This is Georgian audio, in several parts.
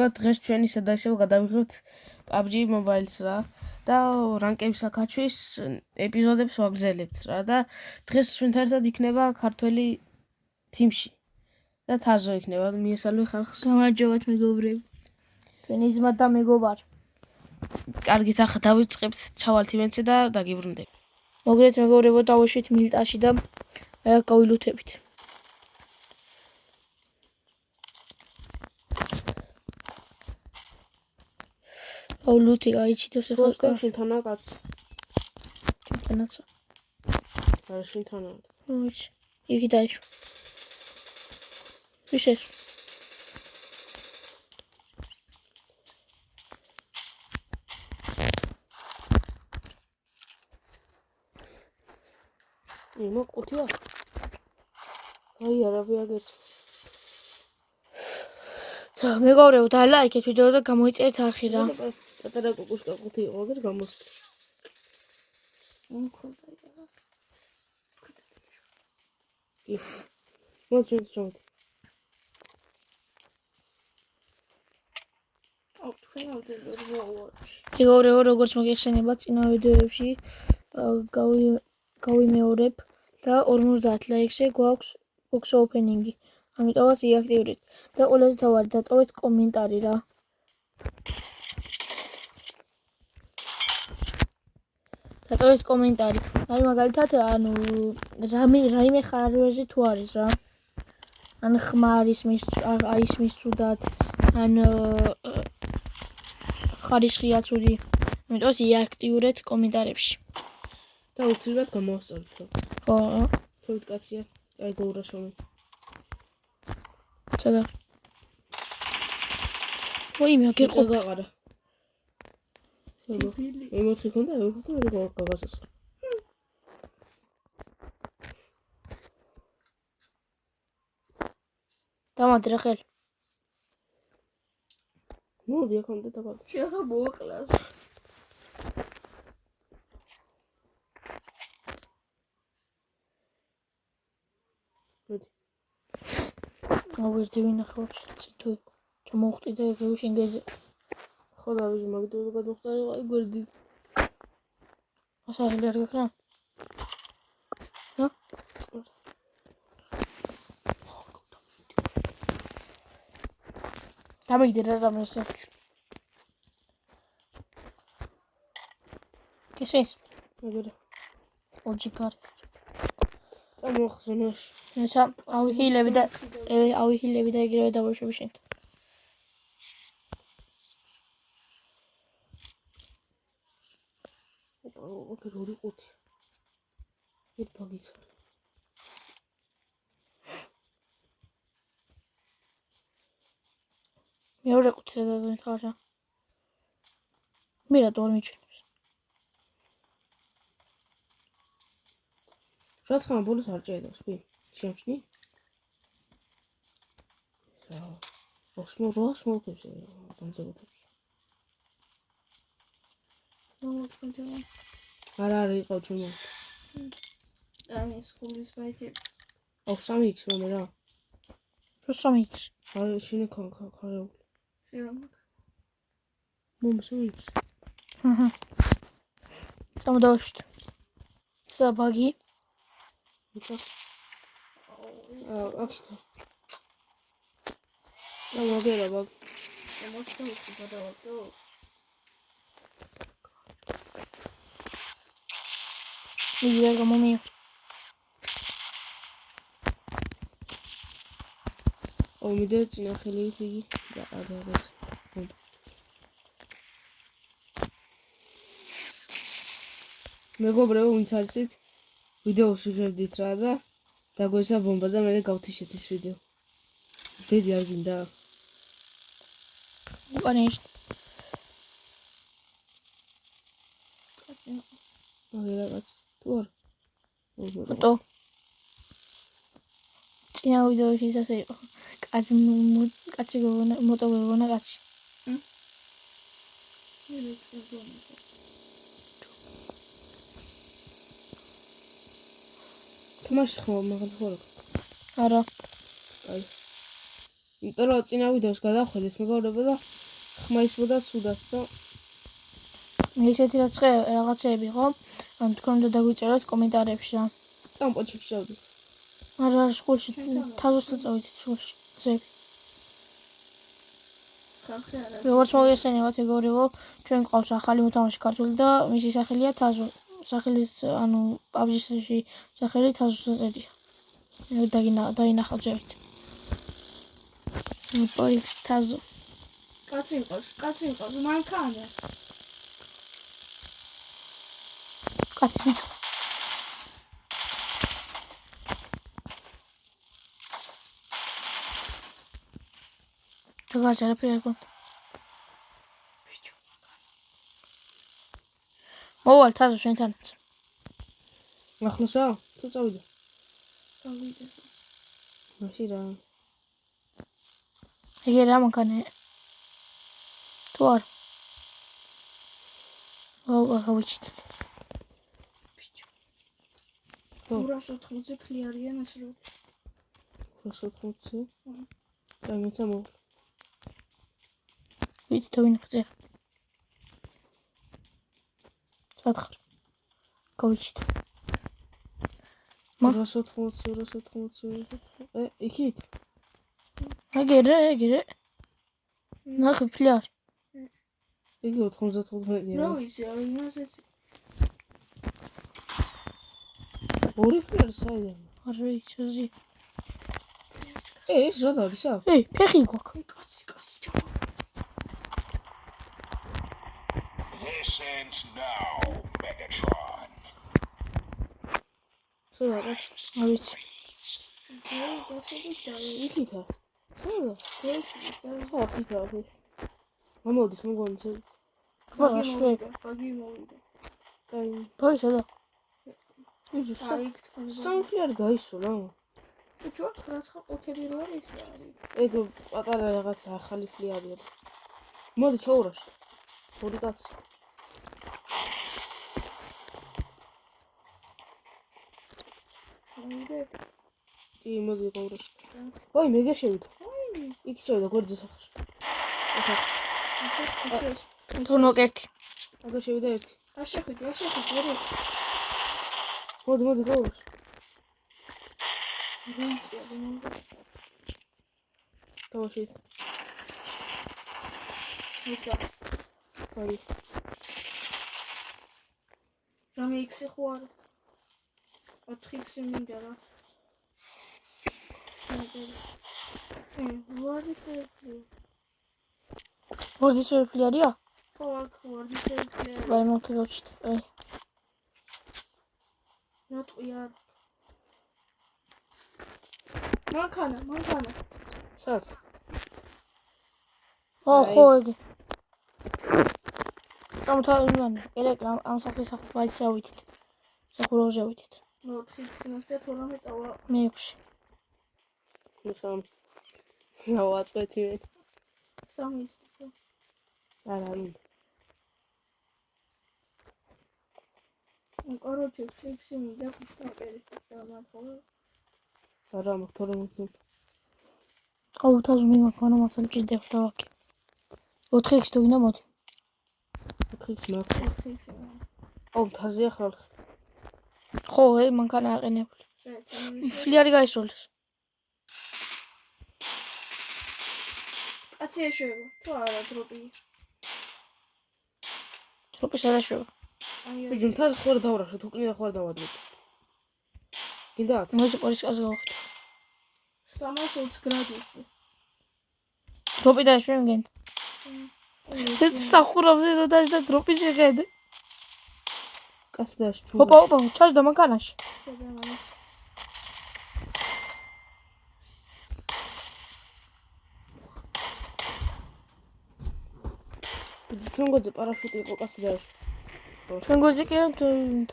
დღეს ჩვენი სადა ისევ გადავიღებთ PUBG Mobile-ს რა და რანკების აკაჩვის ეპიზოდებს ვაგრძელებთ რა და დღეს ჩვენთან ერთად იქნება ქართველი თიმში და თაზო იქნება მიესალმე ხალხს. გამარჯობათ მეგობრებო. ჩვენი ძმა და მეგობარ. კარგით, ახლა დავიწყებთ ჩავალთ ივენთზე და დაგიბრუნდებით. მოგრეთ მეგობრებო, დავუშვით მილტაში და გავილუთებით. ლუთი გაიჩით ოსე ხოსტა შინთანა კაც. ჩვენთანაცა. არა შინთანა. ვიცი. იგი დაიშვა. ვიშეს. იმო ყუთია. აი არა ვიაგეთ. და მეგობრებო, დალაიქეთ ვიდეო და გამოიწერეთ არხი რა. პატარა კუკუშკა ყუთი იყო აგერ გამოს. კი. მოჩვენეთ ჩავთ. მეგობრებო, როგორც მოგეხსენება წინა ვიდეოებში გავიმეორებ და 50 ლაიქზე გვაქვს box opening-ი. ამიტომაც იაქტიურით და ყველაზე თავარი დატოვეთ კომენტარი რა. დატოვეთ კომენტარი. აი მაგალითად, ანუ რაიმე ხარვეზე თუ არის რა. ან ხმარის ისმის ცუდად, ან ხარისხია ცუდი. ამიტომაც იაქტიურეთ კომენტარებში. და უცებად გამოვასწორეთ რა. ხო. თქვით კაცია. აი გოურაშოვი. სადა. ვაიმე, აგერ ყოყარა. ემოცხი ხონდა, ეხლა რა გაგასას. დამად რა ხელ. მოდი აქამდე დაბალ. შეხა მოკლას. მოდი. ავერდი ვინახავთ წითო. ჩამოვხტი და ეგრევე შინგეზე. ხო დავიჟე მაგდო გადმოხტარი აი გვერდი. ასა ჰილერ გქნა. დამიგდე რა რამესე. კესვეს. აგერა. ოჯიკარი. წამოხსნაშ. ნესა ავიჰილები და ეგრევე დავუშვები შენ. ოპერ ორი ყუთი. ეს ბაგიცა. მეორე ყუთი და მითხარა. მე რა თორ მიჩვენებს. რაც ხომ ბოლოს არ ჭედავს, ვი? შემჩნი? რა. ოხმოროს მოკებს დამზადებს. არა იყო ჩუმო. ამის ხულის ბაიჭი. ოხ 3x მომე რა. რო 3x. აი შინე ქარეული. შეამკ. მომე 3x. აჰა. წამოდავშთ. სა ბაგი. იცი. აქ. გამოგერა ბაგ. შემოწევი გადავაკეთო. იგივე გამომია. ომიდე წინა ხელით იგი და ადაგეს. მეგობრებო, ვინც არიცით, ვიდეოს ვიღებდით რა და დაგვესა ბომბა და მე გავთიშეთ ეს ვიდეო. დედი არ გინდა. უკანეშ. აგერა კაც. თუ არ. ფოტო. წინა ვიდეოში ასე იყო. კაცი გოგონა, მოტო გოგონა კაცი. თამაში ხო მაგალითად ხო? არა. აი. იმიტომ რომ წინა ვიდეოს გადავხედეთ მეგობრებო და ხმა ისმოდა ცუდად და ესეთი რაღაცეები ხო? თქვენ უნდა დაგვიწეროთ კომენტარებში რა. წამპოჩი შევდით. არა სკოლში თაზოს წავიდით სკოლში. ზები. ხალხი არა. როგორც მოგესალმებით მეგობრებო, ჩვენ ყავს ახალი მოთამაშე ქართული და მისი სახელია თაზო. სახელის ანუ PUBG-ში სახელი თაზოს წერია. დაინახავ ზევით. პოლიქს თაზო. კაცი იყოს, მანქანა. კაცი ბიჭო. როგორ არაფერი არ გქონდა. ბიჭო. მოვალ თაზო შენთანაც. ახლოსა? თუ წავიდე. წავიდე. მაშინ რა. ეგ რა მანქანა? თუ არ. გავიჩით. ბიჭო. 280 ფლი არიან ეს რო. 280. და მეცა მო. ვიცი თუ ვინ ხზე. სათხარ. გავიჩით. 280. იქით? ეგრე. ნახე ფლი არ. იგი 95-ია. რა ვიცი, აი იმასაც ორი ფლი საიდან? არ ვიცი. ეს რა არის აქ? ფეხი გვაქვს. კაცი ჩავა. This ends now, Megatron. სულ არა. არ ვიცი. იქითა. სულ. ხო, იქითა. გამოდის მოგონიცე. ბაგი მოვიდა. კაი. ბაგი სადა? ვიჟუ აი თქვენ. სამფლი არ გაისულა. ბიჭო, 95 რო არის რა არის. ეგ პატარა რაღაცა ახალი ფლი არის. მოდი ჩაურაში. ორი კაცი. მოვიდე. კი, მოდი ჩაურაში. ვაი, მე გაშევიდა. იქ შევიდა გვერდზე სახში. ახლა თუნო კერთი. აგა შევიდა ერთი. არ შეხვიდე, ვერე. მოდი ჩაურაში. რენცია დემონდა. დავაში. მოკლა. კაი. რამე X-ი ხო არა? 4X მინდა რა. ვარდი შეფლი. მოდი შეფლი არია? ხო, აქ ვარდი შეფლი. ვაი მოგევჩით. ნატყვი არ. მანქანა. სად? ხო ეგ. გამთავრდნენ. ელექტრო ამ სახლის ვაიცავით. სახურავზავით. 4X ნახე 12 წავა. მე-6. მესამ. გავაწყვეტი მე. 3 ის. არა. короче, X-ი მინდა ფსაპერის დამათხოვე. არა, მოთორე მოწმ. აუ თაზო მე მაქანა მასალი ჭირდება დავაკი. 4X თუ გინდა მოდი. 4X მაქვს. 4X. აუ თაზია ხალხი. ხო, მანქანა აყენებული. ფლი არ გაისროლეს. კაცი ეშვება. თუ არა დროპი. დროპი სადაშვება. ვიჯი თაზ ხوار დავრაშო, თუ კლინა ხوار დავადროთ. გინდათ? მუსიკის კაც გავხდი. 320 გრადუსი. დროპი დაშვენ გენ. ეს სახურავზე რო დაჟდა დროპი შეხედე. კაცი დაშჩუ. ოპა, ჩაჟდა მანქანაში. ჩვენ გვაძე პარაშუტი იყო კაცი დაშ. ჩვენ გვაძე კი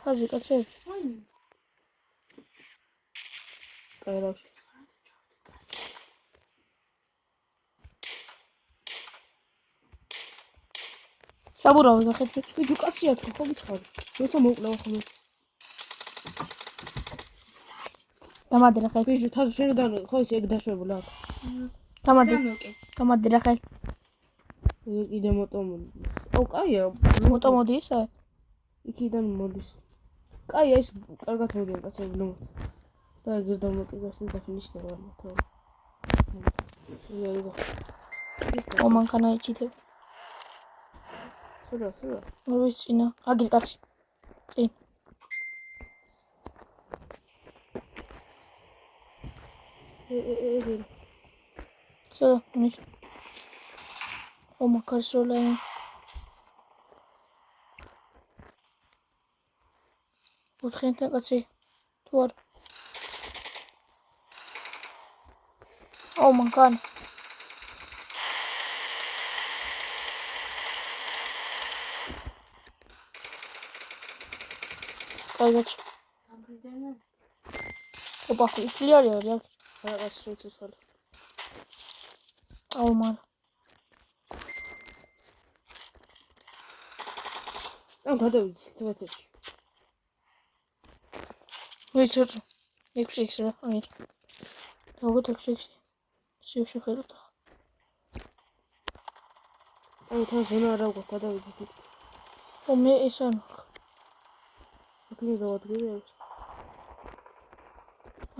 თაზი კაცები. კაი რავში. საბურავი გახეთქი. ვიჯი კაცია თუ ხო გითხარი. მეცა მოკლა ხოლმე. დამადერა ხე. ვიჯი თაზ შენიდან ხო ის ეგ დაშვებულა აქ. დამადი. გამოკე. დამადი რა ხელ. კიდე მოტომოდი. აუ, კაია. მოტო მოდი ისე. იქიდან მოდის. კაია ის კარგად მოდიან კაცები ნუ. და ეგერ დამოკიდებას და ფინიშნე რა მოთო. ო მანქანა ეჭიდებ. სულა. მოვის წინა. აგერ კაცი. წინ. სულა, ნიშ. ო მაკარსოლა. ოთხენთა კაცი. თუ არ. ო მანქანა. კაიგაჩ. დამფრიდენა. ოპა, ფლიარი არის აქ. რაღაც შეცესალ. აუ მან. ამ გადავიდეთ თვეთებში. ვიცოც 6x და აი. როგორ 6x? შევშეხელოთ. აი თან ზონა არა უკვე გადავიდეთ. ო მე ეს არ მაქვს. აქედან დავადგინე.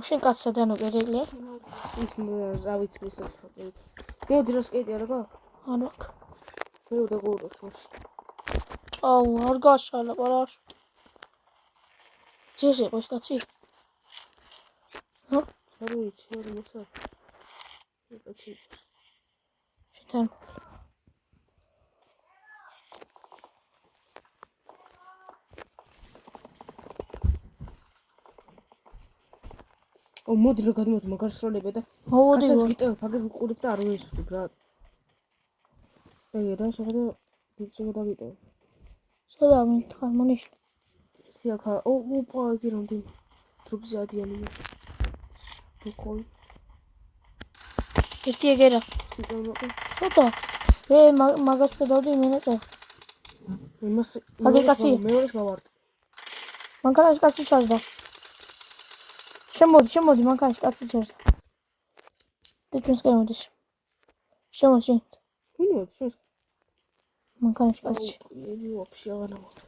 შენ კაცსა დანუყერელია? ის რა ვიცი ვისაც ხატე. მოდი რა სკეიტი არა გაქვს? არ მაქვს. მე უნდა გულოს მაშინ. აუ, არ გაშალა პარაშ. ძეზე ყოს კაცი? ჰა? არ ვიცი, არ მოსა. კაცი. შენ ო მოდი რა გადმოდი მაგარ სროლებე და მოდი გიტევ ფაგერ ვიყურებ და არ ვისწრებ რა. აი რა შეხედა გიწევ და გიტევ. სადა მითხარ მონიშნე. სიახა ოპა იგი რამდენი დროპზე ადიანი მე. ბოქოლ. ერთი ეგერა. სიტამაკე. სადა? მაგას ხედავდი მენაწე. იმას აგერ კაცი. მეორეს გავარდ. მანქანაში კაცი ჩაჯდა. შემოდი მანქანაში კაცი ჩაჯდა. და ჩვენს კემოდის. შემოდი. ვინ მოდი შენ? მანქანაში კაცი. იგი ვაფშე აღარ ამოდი.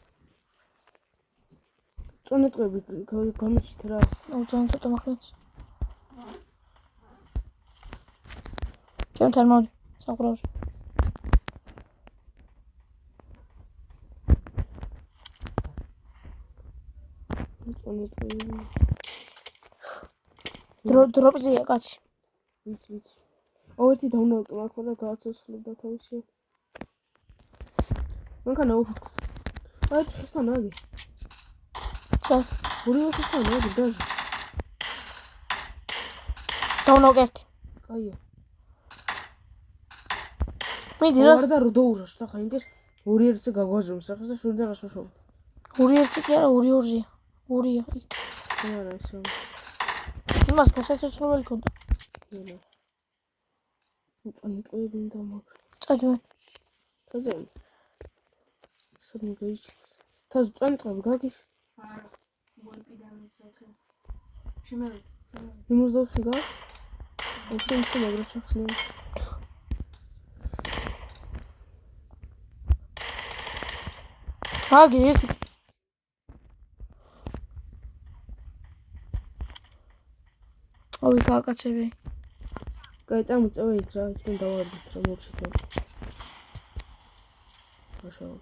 წონეტყვები გამიჩით რა. აუ ძალიან ცოტა მახმეც. ჩემთან მოდი საყურავს. წონეტყვები. დროპზია კაცი. ვიცი. ერთი დავნავკი მაგრამ და გააცოცხლობდა თავისი. მანქანა უხ. აი ხესთან აგი. ჩა. ორივე ხესთან აგი და. დავნავკერტი. კაია. მიდი რა. ვარ და როდოურაშ და ხაინკეს ორი ერთზე გაგვაზრომ სახეს და შურიდან რაშოშობ. ორი ერთი კი არა, ორი-ორია. ორია. არა ისე. იმას გასაცოცხლებელი ქონდა. არა. წონეტყვები და მაგრამ. წადვე. თაზე. სულ თაზე წონეტყვები გაგის? არა. მოიპიდან ისე. შემოვიდა. 54 გა? ეს მაგრა ჩახსნე. აგი ერთი. ой კაკაცები. კაი წამოწევით რა, ჩვენ დავარდით რა მოვშეთო. მაშაო.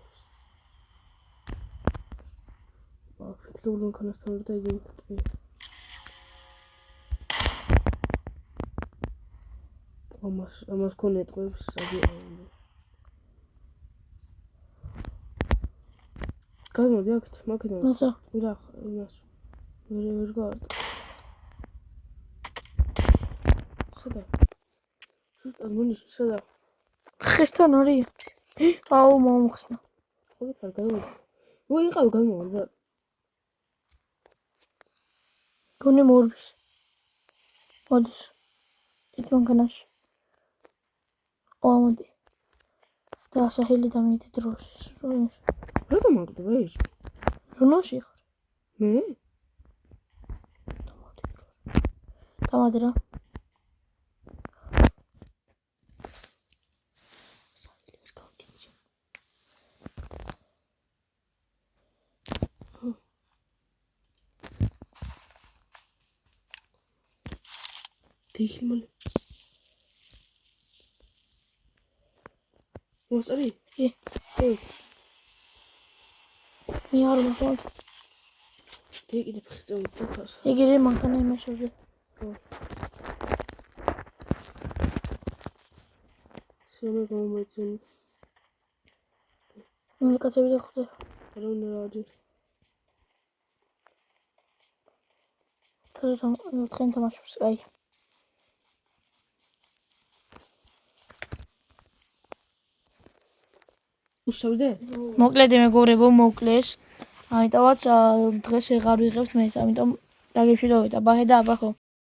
ფეთქებული მანქანასთან და იგივე ტყე. ამას ქონე ტყვებს აგიყვნენ. გადმოდი აქეთ, მაქედან. მასა. ვირა, იმას. ვერ გავარდ. სადა? ზუსტად მონიშნე, სადა? ხესთან არის. აუ მომხსნა. ხო თარ გადმოდი. ვიყავ გადმოვალ რა. გონი მორბის. მოდის. ეს მანქანაში. მოდი. და სახელი დამიდი დროს. რა დამაგდება ეს? რუნოში ხარ? მე? დამადი რა. დიახი მალე. მოსწარი? კი. მე არ მომხდარ. დიახი კიდე ფხეწევ თავს. იგი რე მანქანა იმაშოვზე. სულ გამომეწონი. მე კაცები და ხვდა. რა უნდა რადი. თქვენ თამაშობს, აი. უშავდეთ? მოკლედ მეგობრებო, მოკლეს. ამიტომაც დღეს ვეღარ ვიღებთ მეც, ამიტომ დაგეშვიდობით აბა და აბა ხო.